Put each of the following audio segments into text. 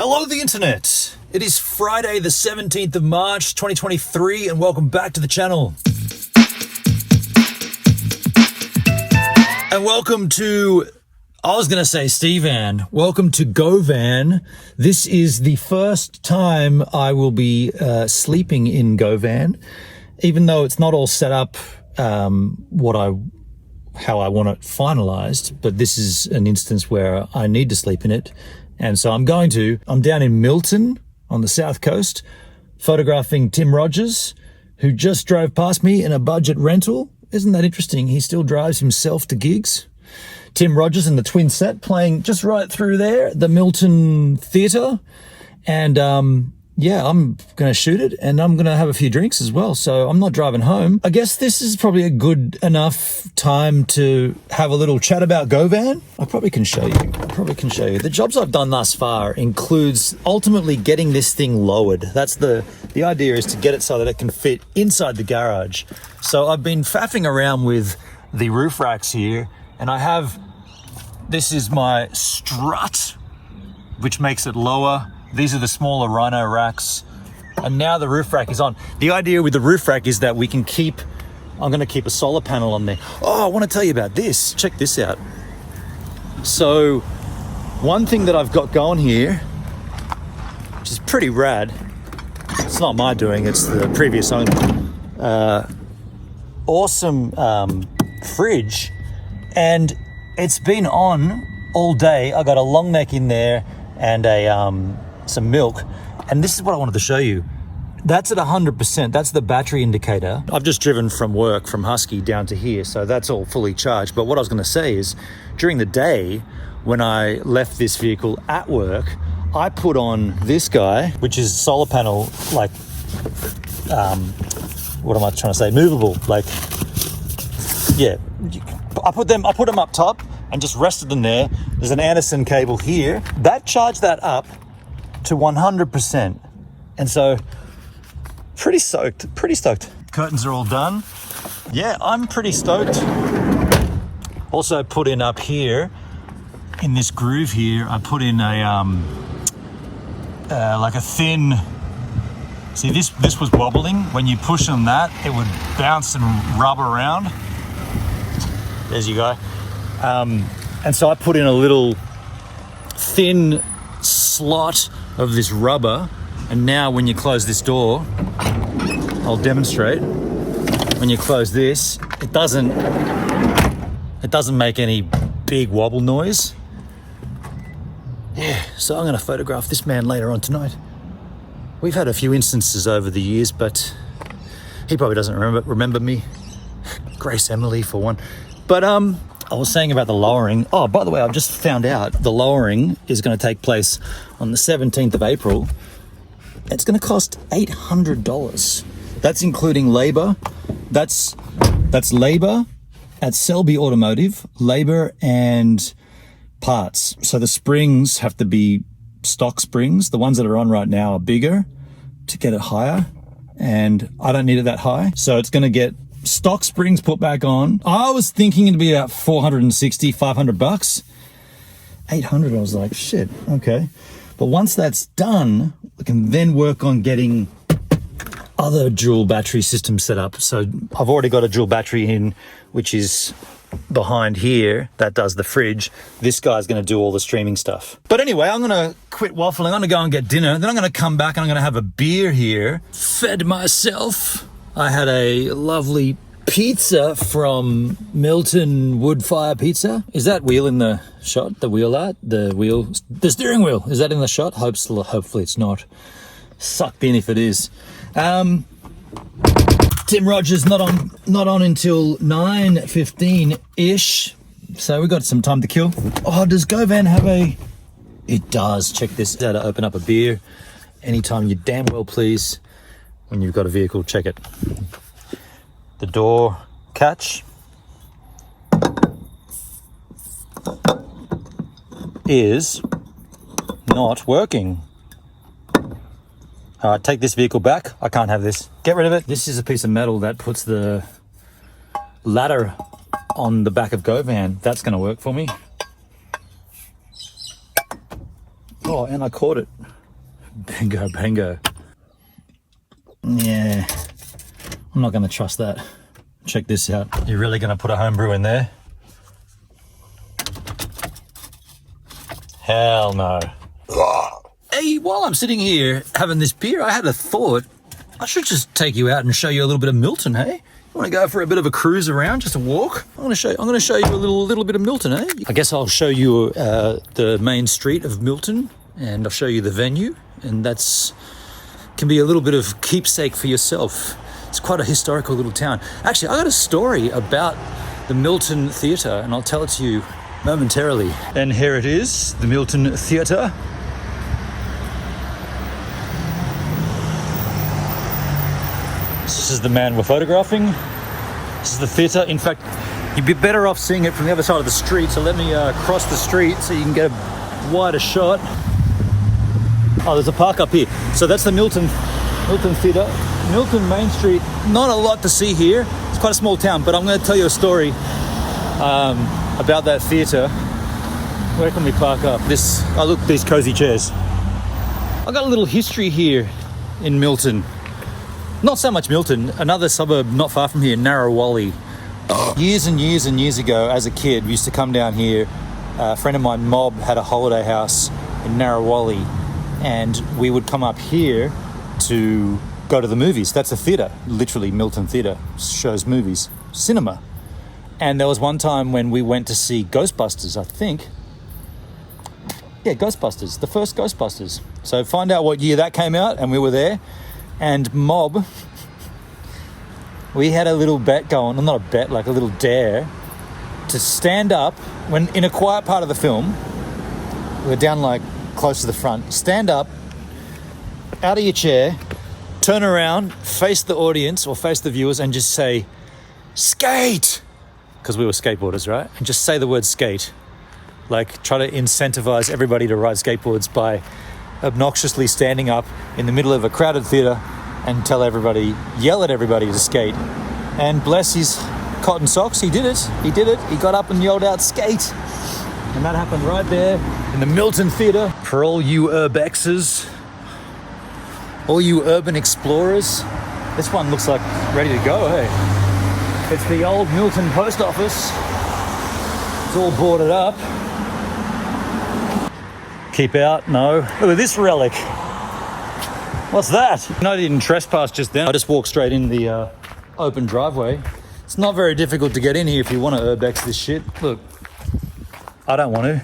Hello, the internet. It is Friday, the 17th of March, 2023, and welcome back to the channel. And welcome to, I was going to say Stevan, welcome to GoVan. This is the first time I will be sleeping in GoVan, even though it's not all set up how I want it finalized, but this is an instance where I need to sleep in it. And so I'm down in Milton on the south coast, photographing Tim Rogers, who just drove past me in a budget rental. Isn't that interesting? He still drives himself to gigs. Tim Rogers and the twin set playing just right through there, the Milton Theatre. And yeah, I'm going to shoot it and I'm going to have a few drinks as well. So I'm not driving home. I guess this is probably a good enough time to have a little chat about GoVan. I probably can show you. The jobs I've done thus far includes ultimately getting this thing lowered. That's the idea, is to get it so that it can fit inside the garage. So I've been faffing around with the roof racks here, and this is my strut, which makes it lower. These are the smaller Rhino racks. And now the roof rack is on. The idea with the roof rack is that I'm going to keep a solar panel on there. Oh, I want to tell you about this. Check this out. So one thing that I've got going here, which is pretty rad. It's not my doing, it's the previous owner. Awesome fridge. And it's been on all day. I got a long neck in there and some milk, and this is what I wanted to show you. That's at 100%. That's the battery indicator. I've just driven from work from Husky down to here, so that's all fully charged. But what I was going to say is, during the day when I left this vehicle at work, I put on this guy, which is solar panel, like what am I trying to say, movable, like, yeah, I put them up top and just rested them there. There's an Anderson cable here that charged that up to 100%. And so pretty stoked. Curtains are all done. Yeah, I'm pretty stoked. Also put in up here in this groove here, I put in a like a thin, see this was wobbling. When you push on that, it would bounce and rub around. There's you go. And so I put in a little thin slot of this rubber, and now when you close this door, I'll demonstrate. When you close this, it doesn't make any big wobble noise. Yeah, so I'm going to photograph this man later on tonight. We've had a few instances over the years, but he probably doesn't remember me. Grace Emily for one. But I was saying about the lowering. Oh, by the way, I've just found out the lowering is going to take place on the 17th of April. It's going to cost $800. That's including labor. That's labor at Selby Automotive, labor and parts. So the springs have to be stock springs. The ones that are on right now are bigger to get it higher, and I don't need it that high. So it's going to get stock springs put back on. I was thinking it'd be about $460, $500. 800, I was like, shit, okay. But once that's done, we can then work on getting other dual battery systems set up. So I've already got a dual battery in, which is behind here, that does the fridge. This guy's going to do all the streaming stuff. But anyway, I'm going to quit waffling. I'm going to go and get dinner. Then I'm going to come back and I'm going to have a beer here. Fed myself. I had a lovely pizza from Milton Wood Fire Pizza. Is that wheel in the shot? The wheel art? The steering wheel. Is that in the shot? Hopefully it's not. Sucked in if it is. Tim Rogers not on until 9:15-ish. So we got some time to kill. Oh, does GoVan have a... It does. Check this out. To open up a beer anytime you damn well please. When you've got a vehicle, check it. The door catch is not working. All right, take this vehicle back. I can't have this. Get rid of it. This is a piece of metal that puts the ladder on the back of GoVan. That's going to work for me. Oh, and I caught it. Bingo, bango. Yeah, I'm not going to trust that. Check this out. You're really going to put a homebrew in there? Hell no. Hey, while I'm sitting here having this beer, I had a thought. I should just take you out and show you a little bit of Milton, hey? You want to go for a bit of a cruise around, just a walk? I'm going to show you a little bit of Milton, eh? I guess I'll show you the main street of Milton, and I'll show you the venue, and that's can be a little bit of keepsake for yourself. It's quite a historical little town. Actually, I got a story about the Milton Theatre, and I'll tell it to you momentarily. And here it is, the Milton Theatre. This is the man we're photographing. This is the theatre. In fact, you'd be better off seeing it from the other side of the street, so let me cross the street so you can get a wider shot. Oh, there's a park up here. So that's the Milton Theatre. Milton Main Street, not a lot to see here. It's quite a small town, but I'm going to tell you a story about that theatre. Where can we park up? Oh look, these cozy chairs. I've got a little history here in Milton. Not so much Milton, another suburb not far from here, Narrawali. Years and years and years ago, as a kid, we used to come down here. A friend of mine, Mob, had a holiday house in Narrawali, and we would come up here to go to the movies. That's a theatre, literally Milton Theatre, shows movies, cinema. And there was one time when we went to see Ghostbusters, I think. Yeah, Ghostbusters, the first Ghostbusters. So find out what year that came out, and we were there. And Mob, we had a little bet going, well, not a bet, like a little dare, to stand up when in a quiet part of the film, we're down like close to the front, stand up, out of your chair, turn around, face the audience or face the viewers and just say, skate! Because we were skateboarders, right? And just say the word skate. Like try to incentivize everybody to ride skateboards by obnoxiously standing up in the middle of a crowded theatre and yell at everybody to skate. And bless his cotton socks, he did it. He got up and yelled out, skate. And that happened right there in the Milton Theatre. For all you urbexers, all you urban explorers, this one looks like ready to go, hey? It's the old Milton post office. It's all boarded up. Keep out, no. Look at this relic. What's that? I didn't trespass just then. I just walked straight in the open driveway. It's not very difficult to get in here if you want to urbex this shit. Look, I don't want to.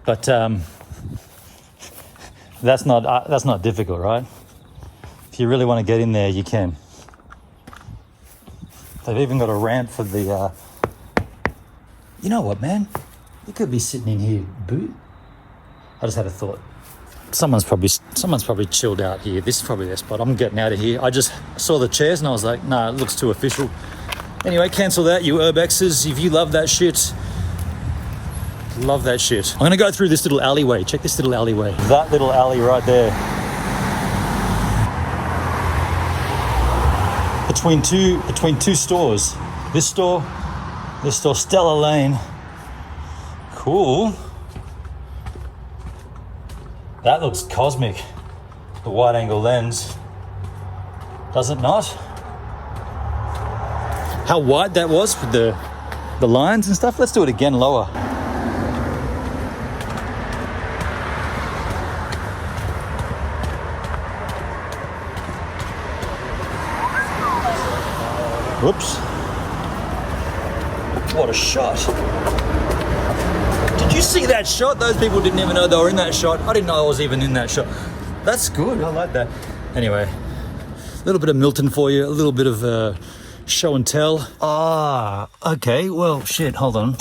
But that's not difficult, right? If you really want to get in there, you can. They've even got a ramp for the you know what, man? You could be sitting in here, boot. I just had a thought. Someone's probably chilled out here. This is probably their spot. I'm getting out of here. I just saw the chairs and I was like, nah, it looks too official. Anyway, cancel that, you urbexers. If you love that shit, love that shit. I'm gonna go through this little alleyway. Check this little alleyway. That little alley right there. Between two stores. This store, Stella Lane. Cool. That looks cosmic. The wide angle lens. Does it not? How wide that was with the lines and stuff. Let's do it again lower. Whoops. What a shot. Did you see that shot? Those people didn't even know they were in that shot. I didn't know I was even in that shot. That's good. I like that. Anyway, a little bit of Milton for you. A little bit of show and tell. Okay. Well, shit. Hold on.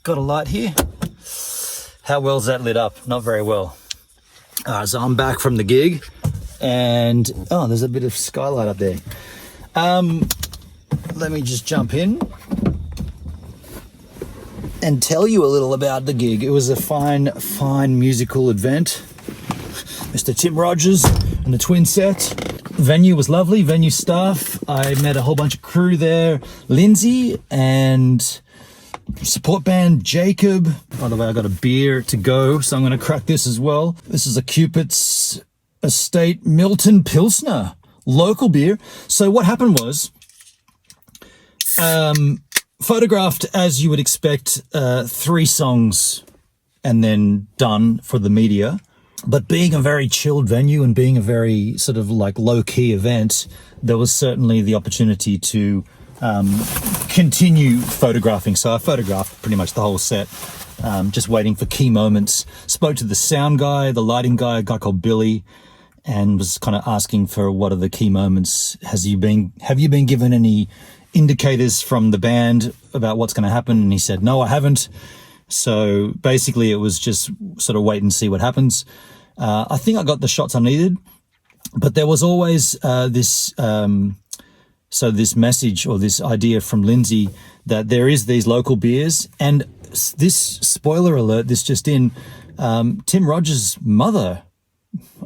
Got a light here. How well's that lit up? Not very well. So I'm back from the gig. And, there's a bit of skylight up there. Let me just jump in and tell you a little about the gig. It was a fine musical event. Mr. Tim Rogers and the Twin Set. Venue was lovely, venue staff. I met a whole bunch of crew there. Lindsay and support band Jacob. By the way, I got a beer to go, so I'm going to crack this as well. This is a Cupid's Estate Milton Pilsner, local beer. So what happened was, photographed as you would expect, 3 songs and then done for the media. But being a very chilled venue and being a very sort of like low-key event, there was certainly the opportunity to continue photographing. So I photographed pretty much the whole set, just waiting for key moments. Spoke to the sound guy, the lighting guy, a guy called Billy, and was kind of asking for what are the key moments. Have you been given any indicators from the band about what's going to happen? And he said, no, I haven't. So basically it was just sort of wait and see what happens. I think I got the shots I needed, but there was always this message or this idea from Lindsay that there is these local beers. And this, spoiler alert, this just in, Tim Rogers' mother,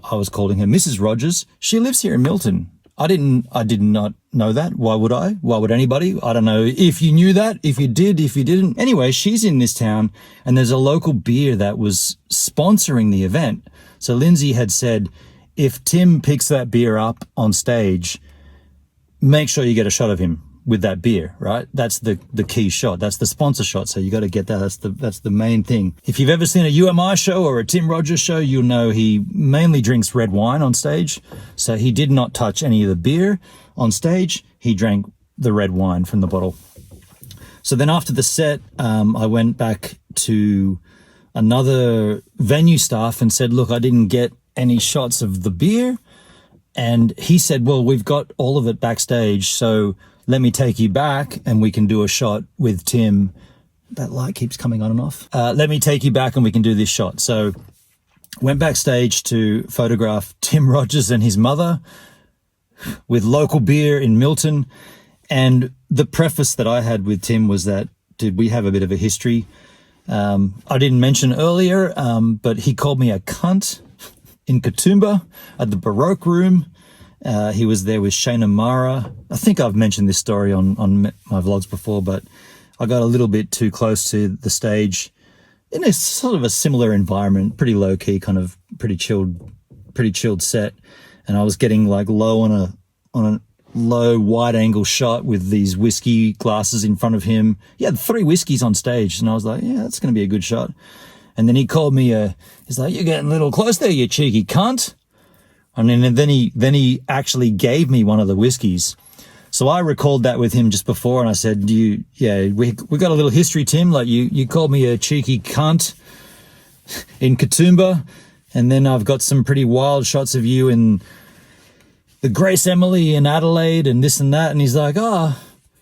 I was calling her Mrs. Rogers, she lives here in Milton. I did not know that. Why would I? Why would anybody? I don't know if you knew that, if you did, if you didn't. Anyway, she's in this town and there's a local beer that was sponsoring the event. So Lindsay had said, if Tim picks that beer up on stage, make sure you get a shot of him with that beer, right? That's the key shot. That's the sponsor shot. So you got to get that. That's the main thing. If you've ever seen a UMI show or a Tim Rogers show, you'll know he mainly drinks red wine on stage. So he did not touch any of the beer on stage. He drank the red wine from the bottle. So then after the set, I went back to another venue staff and said, look, I didn't get any shots of the beer. And he said, well, we've got all of it backstage. So let me take you back and we can do a shot with Tim. That light keeps coming on and off. Let me take you back and we can do this shot. So went backstage to photograph Tim Rogers and his mother with local beer in Milton. And the preface that I had with Tim was that, dude, we have a bit of a history. I didn't mention earlier, but he called me a cunt in Katoomba at the Baroque Room. He was there with Shayna Mara. I think I've mentioned this story on my vlogs before, but I got a little bit too close to the stage in a sort of a similar environment, pretty low key, kind of pretty chilled set. And I was getting like low on a low wide angle shot with these whiskey glasses in front of him. He had 3 whiskeys on stage and I was like, yeah, that's going to be a good shot. And then he called me, he's like, you're getting a little close there, you cheeky cunt. And then he actually gave me one of the whiskeys. So I recalled that with him just before and I said, we got a little history, Tim. Like you called me a cheeky cunt in Katoomba. And then I've got some pretty wild shots of you in the Grace Emily in Adelaide and this and that. And he's like,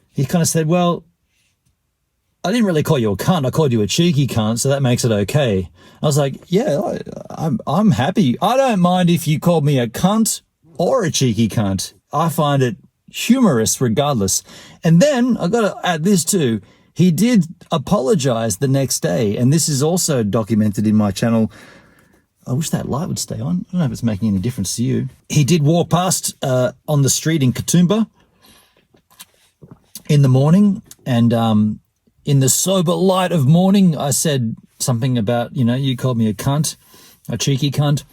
he kind of said, well, I didn't really call you a cunt. I called you a cheeky cunt, so that makes it okay. I was like, yeah, I'm happy. I don't mind if you called me a cunt or a cheeky cunt. I find it humorous regardless. And then I got to add this too. He did apologize the next day, and this is also documented in my channel. I wish that light would stay on. I don't know if it's making any difference to you. He did walk past on the street in Katoomba in the morning, and in the sober light of morning, I said something about, you called me a cunt, a cheeky cunt.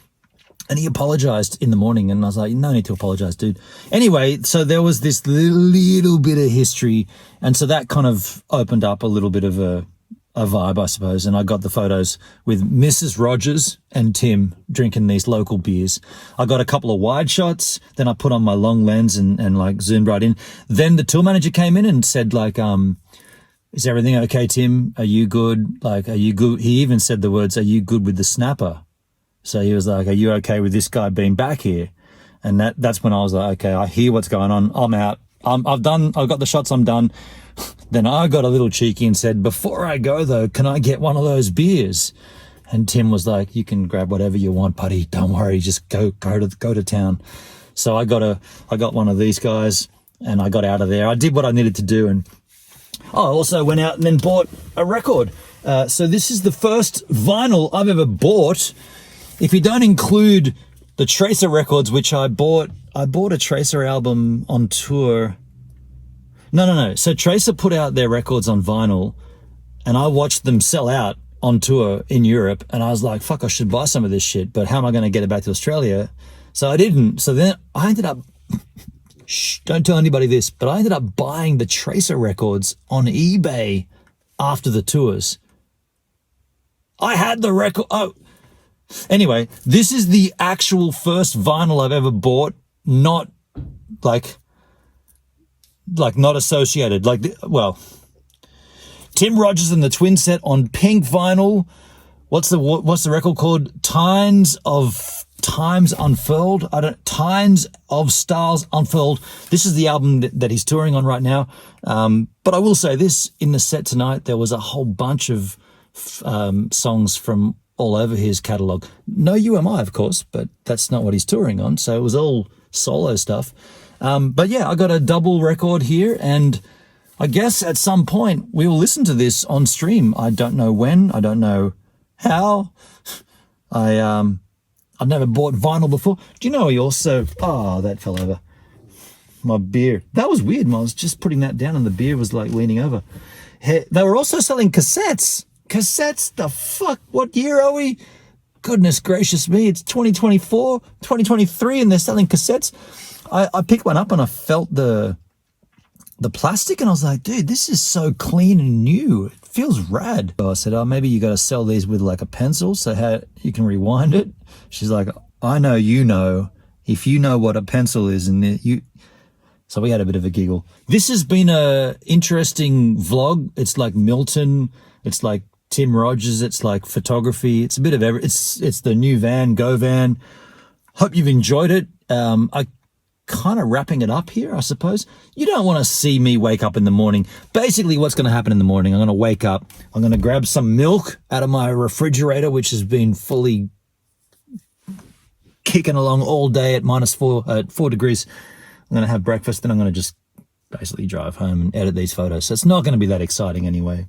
And he apologized in the morning. And I was like, no need to apologize, dude. Anyway, so there was this little bit of history. And so that kind of opened up a little bit of a vibe, I suppose. And I got the photos with Mrs. Rogers and Tim drinking these local beers. I got a couple of wide shots. Then I put on my long lens and like zoomed right in. Then the tour manager came in and said like, is everything okay, Tim? Are you good? Like, are you good? He even said the words, are you good with the snapper? So he was like, are you okay with this guy being back here? And that's when I was like, okay, I hear what's going on. I'm out. I've got the shots. I'm done. Then I got a little cheeky and said, before I go though, can I get one of those beers? And Tim was like, you can grab whatever you want, buddy. Don't worry. Just go to town. So I got one of these guys and I got out of there. I did what I needed to do. And I also went out and then bought a record. So this is the first vinyl I've ever bought. If you don't include the Tracer records, which I bought a Tracer album on tour. No. So Tracer put out their records on vinyl and I watched them sell out on tour in Europe, and I was like, fuck, I should buy some of this shit, but how am I going to get it back to Australia? So I didn't. So then I ended up, shh, don't tell anybody this, but I ended up buying the Tracer records on eBay after the tours. I had the record. Oh, anyway, this is the actual first vinyl I've ever bought, not like not associated. Like, well, Tim Rogers and the Twin Set on pink vinyl. What's the record called? Times Unfurled. Times of Stars Unfurled. This is the album that he's touring on right now. But I will say this, in the set tonight, there was a whole bunch of songs from all over his catalogue. No UMI, of course, but that's not what he's touring on. So it was all solo stuff. But yeah, I got a double record here, and I guess at some point we will listen to this on stream. I don't know when. I don't know how. I've never bought vinyl before. Do you know he also... Oh, that fell over. My beer. That was weird. I was just putting that down and the beer was like leaning over. Hey, they were also selling cassettes. Cassettes? The fuck? What year are we? Goodness gracious me. It's 2024, 2023, and they're selling cassettes. I picked one up and I felt the plastic, and I was like, dude, this is so clean and new. It feels rad. So I said, oh, maybe you got to sell these with like a pencil so how you can rewind it. She's like, I know you know. If you know what a pencil is, and you... So we had a bit of a giggle. This has been a interesting vlog. It's like Milton. It's like Tim Rogers. It's like photography. It's a bit of every... It's the new van, GoVan. Hope you've enjoyed it. I kind of wrapping it up here, I suppose. You don't want to see me wake up in the morning. Basically, what's going to happen in the morning, I'm going to wake up. I'm going to grab some milk out of my refrigerator, which has been fully kicking along all day at -4 degrees. I'm going to have breakfast, then I'm going to just basically drive home and edit these photos. So it's not going to be that exciting anyway.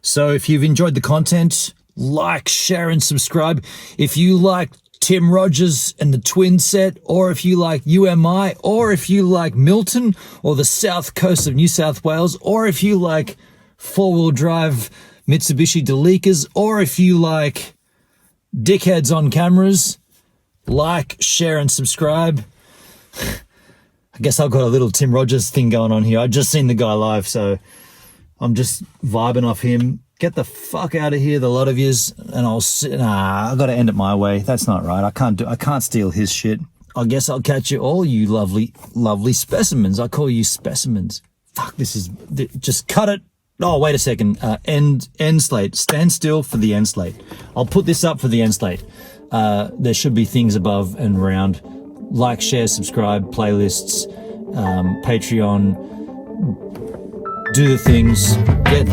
So if you've enjoyed the content, like, share, and subscribe. If you like Tim Rogers and the Twin Set, or if you like UMI, or if you like Milton, or the south coast of New South Wales, or if you like four-wheel drive Mitsubishi Delikas, or if you like dickheads on cameras, like, share, and subscribe. I guess I've got a little Tim Rogers thing going on here. I just seen the guy live, so I'm just vibing off him. Get the fuck out of here, the lot of yous, and I'll sit. Nah, I got to end it my way. That's not right. I can't steal his shit. I guess I'll catch you all, you lovely specimens. I call you specimens. Fuck, just cut it. Oh, wait a second. End slate. Stand still for the end slate. I'll put this up for the end slate. There should be things above and around. Like, share, subscribe, playlists, Patreon. Do the things. Get